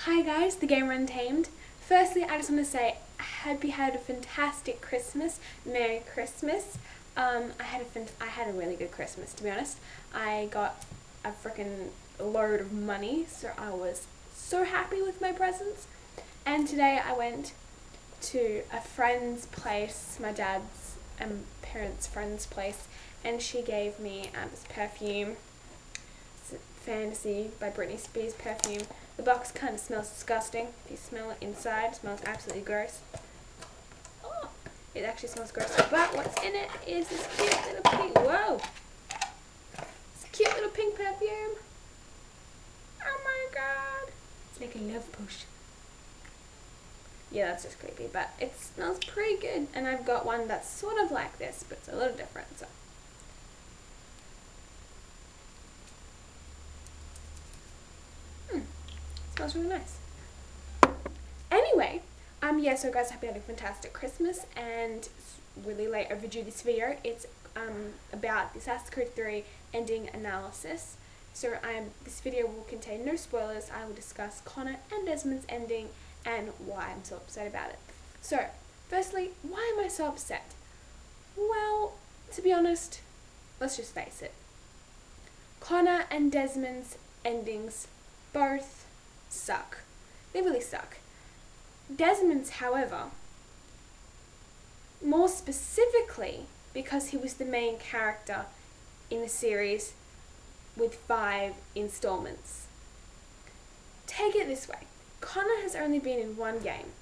Hi guys, the Gamer Untamed. Firstly, I just want to say I hope you had a fantastic Christmas. Merry Christmas. I had a really good Christmas, to be honest. I got a freaking load of money, so I was so happy with my presents. And today I went to a friend's place, my dad's and parents' friend's place, and she gave me this perfume. It's Fantasy by Britney Spears perfume. The box kind of smells disgusting. If you smell it inside, it smells absolutely gross. Oh, it actually smells gross. But what's in it is this cute little pink, whoa! This cute little pink perfume. Oh my god. It's like a love potion. Yeah, that's just creepy, but it smells pretty good. And I've got one that's sort of like this, but it's a little different, so. Smells really nice. Anyway, yeah, so guys, I hope you had a fantastic Christmas, and it's really late overdue this video. It's about the Assassin's Creed 3 ending analysis. So this video will contain no spoilers. I will discuss Connor and Desmond's ending and why I'm so upset about it. So, firstly, why am I so upset? Well, to be honest, let's just face it. Connor and Desmond's endings both suck. They really suck. Desmond's, however, more specifically because he was the main character in the series with 5 installments. Take it this way. Connor has only been in one game.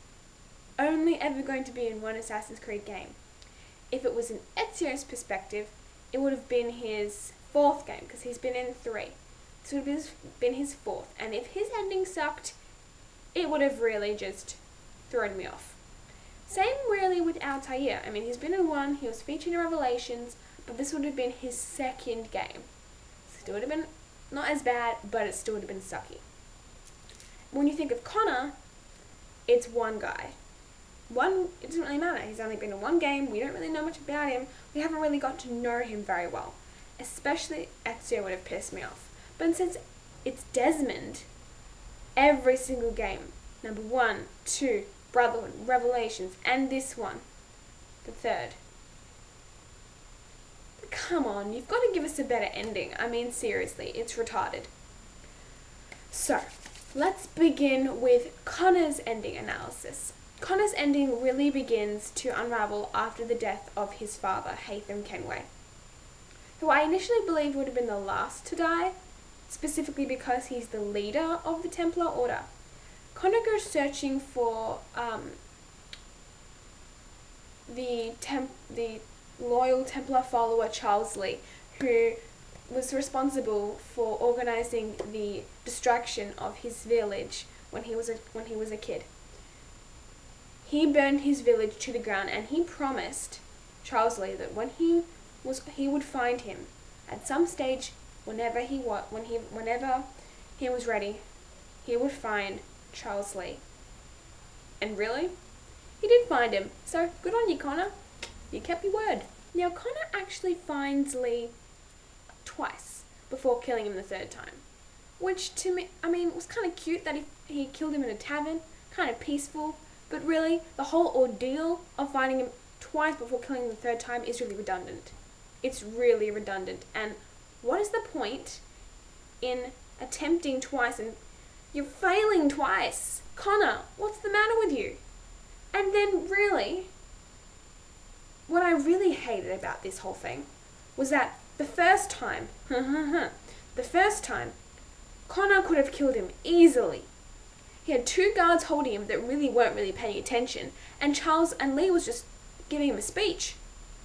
Only ever going to be in one Assassin's Creed game. If it was in Ezio's perspective, it would have been his 4th game, because he's been in 3. This would have been his 4th, and if his ending sucked, it would have really just thrown me off. Same really with Altair. I mean, he's been in 1, he was featured in Revelations, but this would have been his 2nd game. Still would have been not as bad, but it still would have been sucky. When you think of Connor, it's one guy. It doesn't really matter. He's only been in 1 game, we don't really know much about him, we haven't really got to know him very well. Especially Ezio would have pissed me off. But since it's Desmond, every single game, number 1, 2, Brotherhood, Revelations, and this one, the 3rd. Come on, you've got to give us a better ending. I mean, seriously, it's retarded. So, let's begin with Connor's ending analysis. Connor's ending really begins to unravel after the death of his father, Haytham Kenway, who I initially believed would have been the last to die, specifically because he's the leader of the Templar Order. Connor goes searching for the loyal Templar follower Charles Lee, who was responsible for organizing the destruction of his village when he was a kid. He burned his village to the ground, and he promised Charles Lee that when he would find him at some stage, whenever he was ready, he would find Charles Lee. And really, he did find him. So good on you, Connor. You kept your word. Now, Connor actually finds Lee twice before killing him the 3rd time, which to me, I mean, was kind of cute that he killed him in a tavern, kind of peaceful. But really, the whole ordeal of finding him twice before killing him the 3rd time is really redundant. It's really redundant. And what is the point in attempting twice and you're failing twice? Connor, what's the matter with you? And then really, what I really hated about this whole thing was that the first time, Connor could have killed him easily. He had 2 guards holding him that really weren't paying attention, and Charles and Lee was just giving him a speech.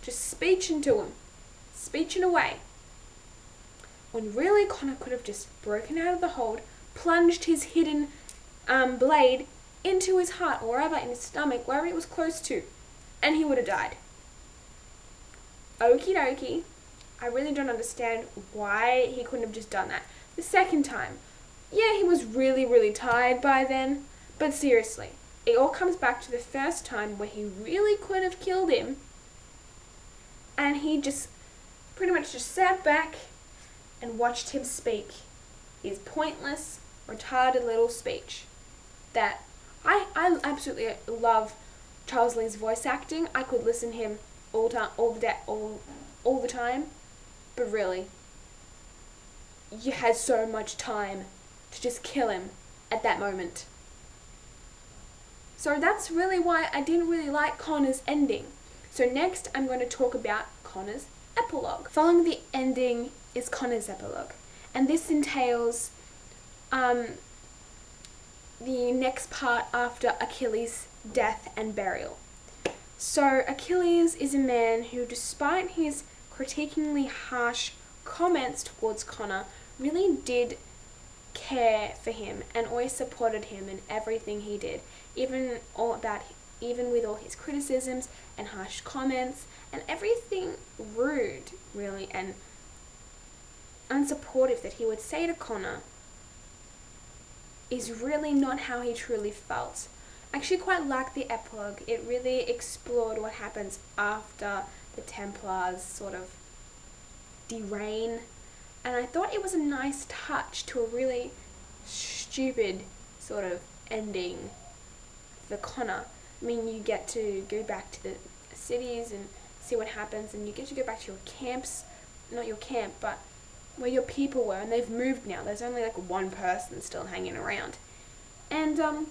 Just speeching to him. Speeching away. When really Connor could have just broken out of the hold, plunged his hidden blade into his heart, or wherever, in his stomach, wherever it was close to, and he would have died. Okie dokie. I really don't understand why he couldn't have just done that. The 2nd time, yeah, he was really tired by then, but seriously, it all comes back to the first time where he really could have killed him, and he just pretty much just sat back and watched him speak his pointless, retarded little speech. that I absolutely love Charles Lee's voice acting. I could listen to him all the time, but really, you had so much time to just kill him at that moment. So that's really why I didn't really like Connor's ending. So next I'm going to talk about Connor's epilogue. Following the ending is Connor's epilogue, and this entails the next part after Achilles' death and burial. So Achilles is a man who, despite his critiquingly harsh comments towards Connor, really did care for him and always supported him in everything he did, even with all his criticisms and harsh comments and everything rude, really, and unsupportive that he would say to Connor is really not how he truly felt. I actually quite like the epilogue. It really explored what happens after the Templars sort of dereign, and I thought it was a nice touch to a really stupid sort of ending for Connor. I mean, you get to go back to the cities and see what happens, and you get to go back to your camps, not your camp, but where your people were, and they've moved now. There's only like one person still hanging around. And I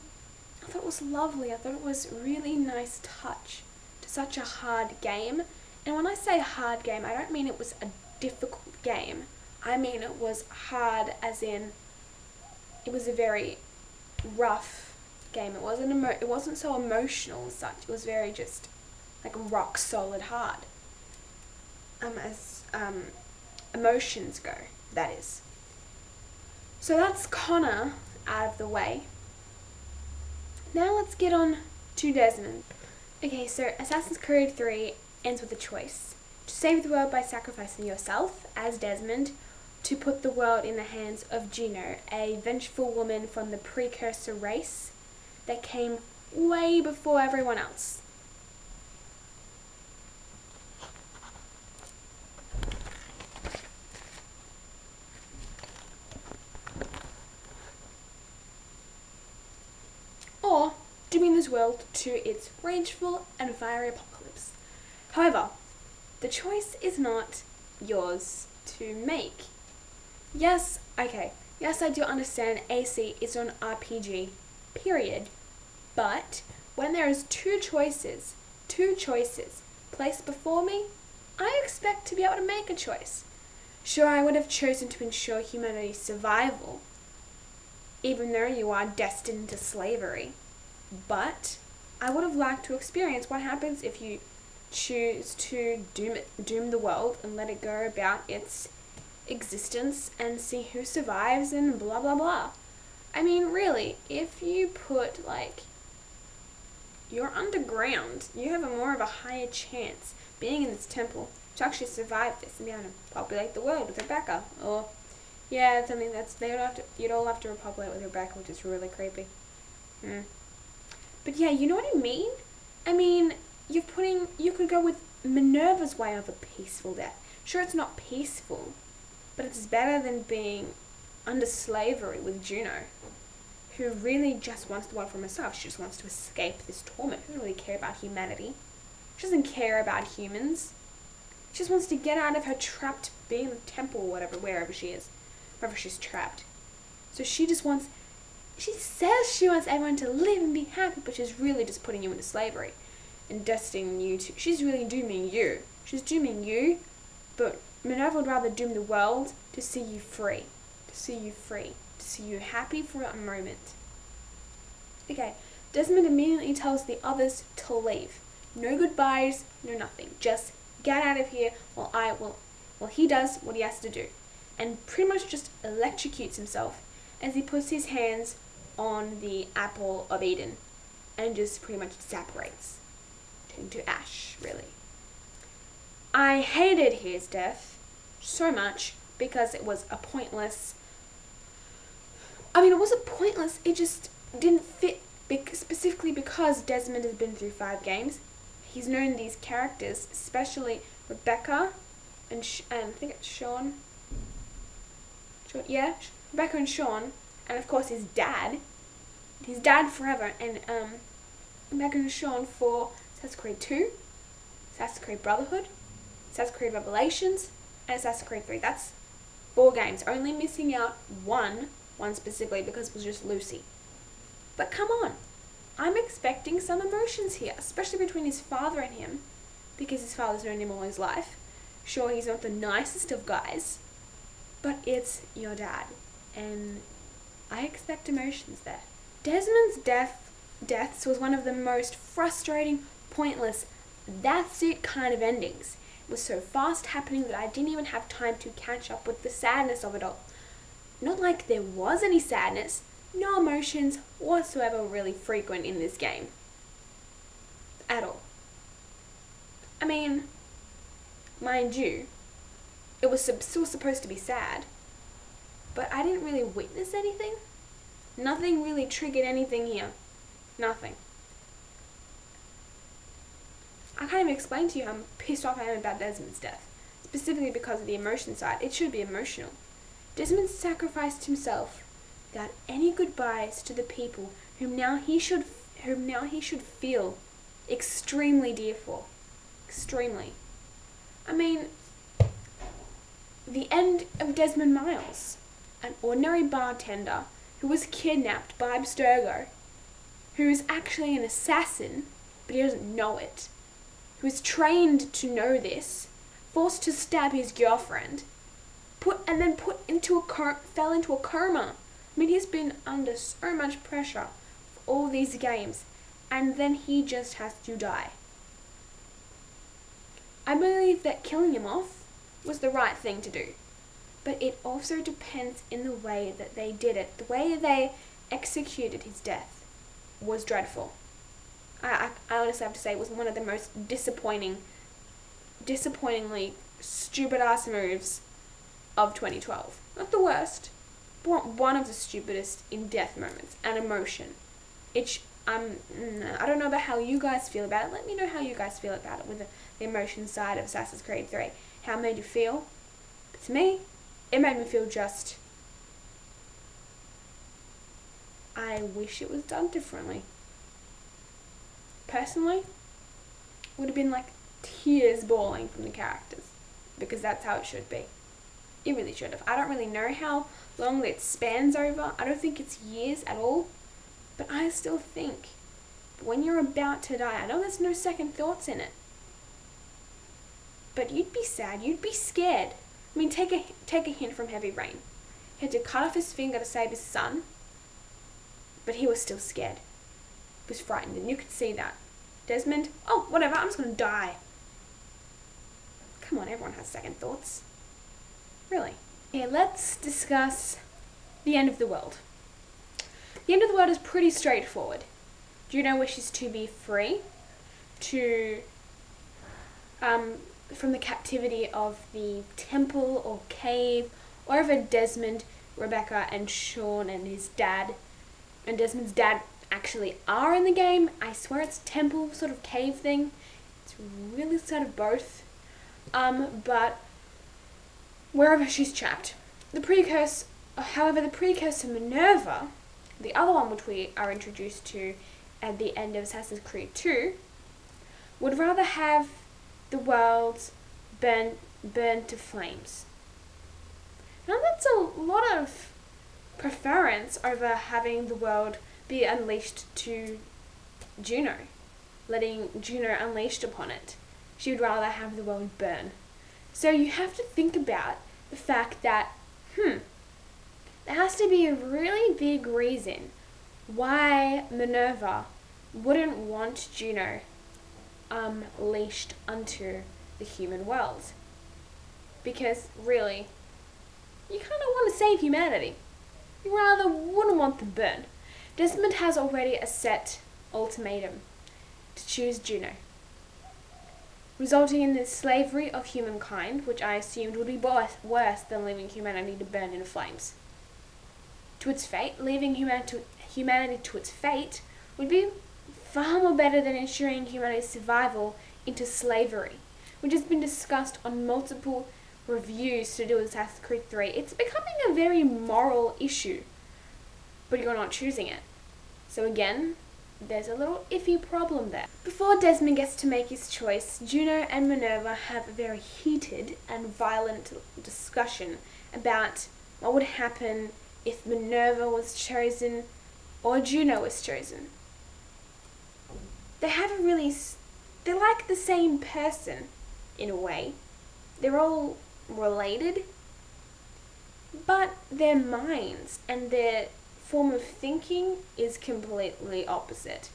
thought it was lovely. I thought it was a really nice touch to such a hard game. And when I say hard game, I don't mean it was a difficult game. I mean it was hard as in it was a very rough game. It wasn't so emotional as such. It was very just like rock solid hard. As emotions go, that is. So that's Connor out of the way. Now let's get on to Desmond. Okay, so Assassin's Creed 3 ends with a choice. To save the world by sacrificing yourself, as Desmond, to put the world in the hands of Juno, a vengeful woman from the precursor race that came way before everyone else. Or to bring this world to its rageful and fiery apocalypse. However, the choice is not yours to make. Yes, I do understand AC is an RPG, period. But when there is two choices placed before me, I expect to be able to make a choice. Sure, I would have chosen to ensure humanity's survival, even though you are destined to slavery. But I would have liked to experience what happens if you choose to doom the world and let it go about its existence and see who survives and blah blah blah. I mean, really, if you put, like, you're underground, you have more of a higher chance being in this temple to actually survive this and be able to populate the world with Rebecca. Or, yeah, it's something you'd all have to repopulate with Rebecca, which is really creepy. But yeah, you know what I mean? I mean, you could go with Minerva's way of a peaceful death. Sure, it's not peaceful, but it's better than being under slavery with Juno, who really just wants the world for herself. She just wants to escape this torment. She doesn't really care about humanity. She doesn't care about humans. She just wants to get out of her trapped being in the temple or whatever, wherever she is, wherever she's trapped. So she says she wants everyone to live and be happy, but she's really just putting you into slavery and destining you to, she's really dooming you. She's dooming you, but Minerva would rather doom the world to see you free, to see you happy for a moment. Okay, Desmond immediately tells the others to leave. No goodbyes, no nothing. Just get out of here while he does what he has to do. And pretty much just electrocutes himself as he puts his hands on the apple of Eden and just pretty much separates into ash, really. I hated his death so much because it was a pointless... I mean, it wasn't pointless, it just didn't fit, specifically because Desmond has been through 5 games. He's known these characters, especially Rebecca and I think it's Sean. Yeah, Rebecca and Sean, and of course his dad. his dad forever, and Rebecca and Sean for Assassin's Creed 2, Assassin's Creed Brotherhood, Assassin's Creed Revelations, and Assassin's Creed 3. That's 4 games, only missing out one specifically because it was just Lucy. But come on, I'm expecting some emotions here, especially between his father and him, because his father's known him all his life. Sure, he's not the nicest of guys, but it's your dad, and I expect emotions there. Desmond's deaths was one of the most frustrating, pointless, that's it kind of endings. It was so fast happening that I didn't even have time to catch up with the sadness of it all. Not like there was any sadness, no emotions whatsoever really frequent in this game. At all. I mean, mind you, it was still supposed to be sad, but I didn't really witness anything. Nothing really triggered anything here. Nothing. I can't even explain to you how pissed off I am about Desmond's death, specifically because of the emotion side. It should be emotional. Desmond sacrificed himself without any goodbyes to the people whom now he should feel extremely dear for. Extremely. I mean, the end of Desmond Miles, an ordinary bartender who was kidnapped by Abstergo, who is actually an assassin, but he doesn't know it, who is trained to know this, forced to stab his girlfriend, fell into a coma. I mean, he's been under so much pressure for all these games, and then he just has to die. I believe that killing him off was the right thing to do, but it also depends in the way that they did it. The way they executed his death was dreadful. I honestly have to say it was one of the most disappointingly stupid ass moves of 2012. Not the worst, but one of the stupidest in death moments and emotion. I don't know about how you guys feel about it. Let me know how you guys feel about it with the emotion side of Assassin's Creed 3. How it made you feel? But to me, it made me feel just, I wish it was done differently. Personally, would have been like tears bawling from the characters, because that's how it should be. It really should have. I don't really know how long it spans over. I don't think it's years at all, but I still think when you're about to die, I know there's no second thoughts in it, but you'd be sad, you'd be scared. I mean, take a hint from Heavy Rain. He had to cut off his finger to save his son, but he was still scared. He was frightened, and you could see that. Desmond, oh, whatever, I'm just going to die. Come on, everyone has second thoughts. Really. Okay, let's discuss the end of the world. The end of the world is pretty straightforward. Juno wishes to be free from the captivity of the temple or cave, wherever Desmond, Rebecca, and Sean and his dad, and Desmond's dad actually are in the game. I swear it's temple sort of cave thing. It's really sort of both. But wherever she's trapped. However, the precursor Minerva, the other one which we are introduced to at the end of Assassin's Creed 2, would rather have the world burn to flames. Now that's a lot of preference over having the world be unleashed to Juno, letting Juno unleashed upon it. She would rather have the world burn. So you have to think about the fact that, there has to be a really big reason why Minerva wouldn't want Juno leashed unto the human world. Because really, you kind of want to save humanity. You rather wouldn't want them burned. Desmond has already a set ultimatum to choose Juno, resulting in the slavery of humankind, which I assumed would be worse than leaving humanity to burn in flames. To its fate, leaving humanity to its fate would be far more better than ensuring humanity's survival into slavery, which has been discussed on multiple reviews to do with Assassin's Creed 3. It's becoming a very moral issue, but you're not choosing it. So again, there's a little iffy problem there. Before Desmond gets to make his choice, Juno and Minerva have a very heated and violent discussion about what would happen if Minerva was chosen or Juno was chosen. They're like the same person in a way. They're all related, but their minds and their form of thinking is completely opposite.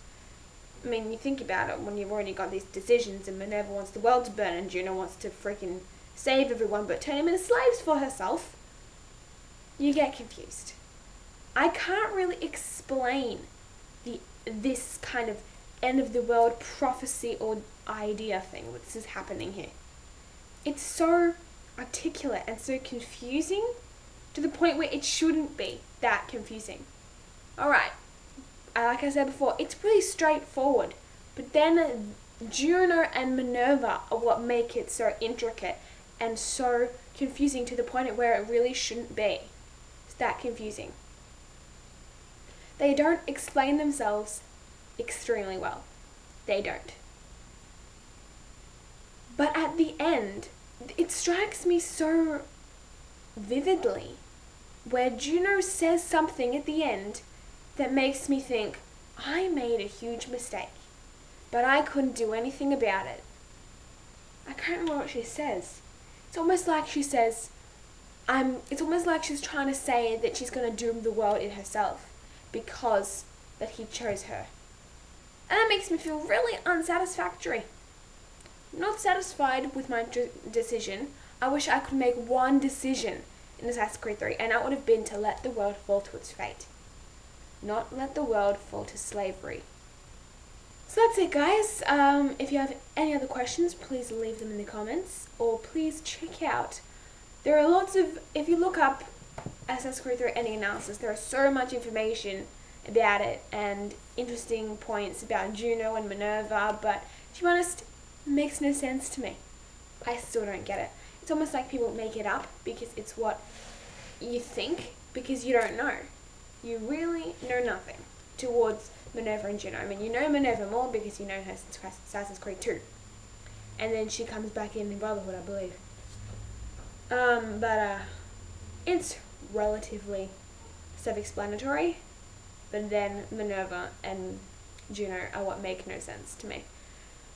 I mean, you think about it, when you've already got these decisions and Minerva wants the world to burn and Juno wants to freaking save everyone but turn them into slaves for herself, you get confused. I can't really explain this kind of end of the world prophecy or idea thing which is happening here. It's so articulate and so confusing to the point where it shouldn't be that confusing. Alright, like I said before, it's really straightforward, but then Juno and Minerva are what make it so intricate and so confusing to the point where it really shouldn't be. It's that confusing. They don't explain themselves extremely well. They don't. But at the end, it strikes me so vividly where Juno says something at the end that makes me think, I made a huge mistake, but I couldn't do anything about it. I can't remember what she says. It's almost like she says, it's almost like she's trying to say that she's going to doom the world in herself because that he chose her. And that makes me feel really unsatisfactory. I'm not satisfied with my decision. I wish I could make one decision in Assassin's Creed 3, and that would have been to let the world fall to its fate. Not let the world fall to slavery. So that's it, guys. If you have any other questions, please leave them in the comments, or please check out. There are lots of, if you look up Assassin's Creed 3 ending analysis, there is so much information about it and interesting points about Juno and Minerva, but to be honest, it makes no sense to me. I still don't get it. It's almost like people make it up because it's what you think, because you don't know. You really know nothing towards Minerva and Juno. I mean, you know Minerva more because you know her since Assassin's Creed 2. And then she comes back in Brotherhood, I believe. But it's relatively self-explanatory. But then Minerva and Juno are what make no sense to me.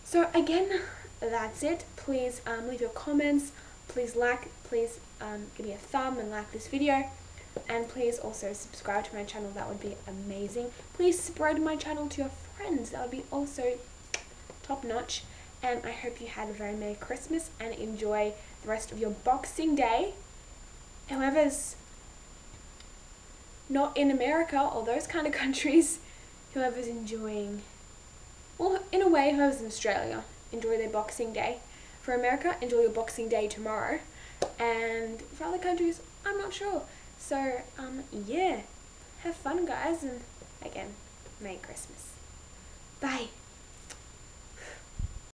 So again, that's it. Please leave your comments. Please give me a thumb and like this video. And please also subscribe to my channel. That would be amazing. Please spread my channel to your friends. That would be also top notch. And I hope you had a very Merry Christmas and enjoy the rest of your Boxing Day. Whoever's not in America or those kind of countries, whoever's enjoying, well, in a way, whoever's in Australia, enjoy their Boxing Day. For America, enjoy your Boxing Day tomorrow. And for other countries, I'm not sure. So, yeah, have fun, guys, and again, Merry Christmas. Bye.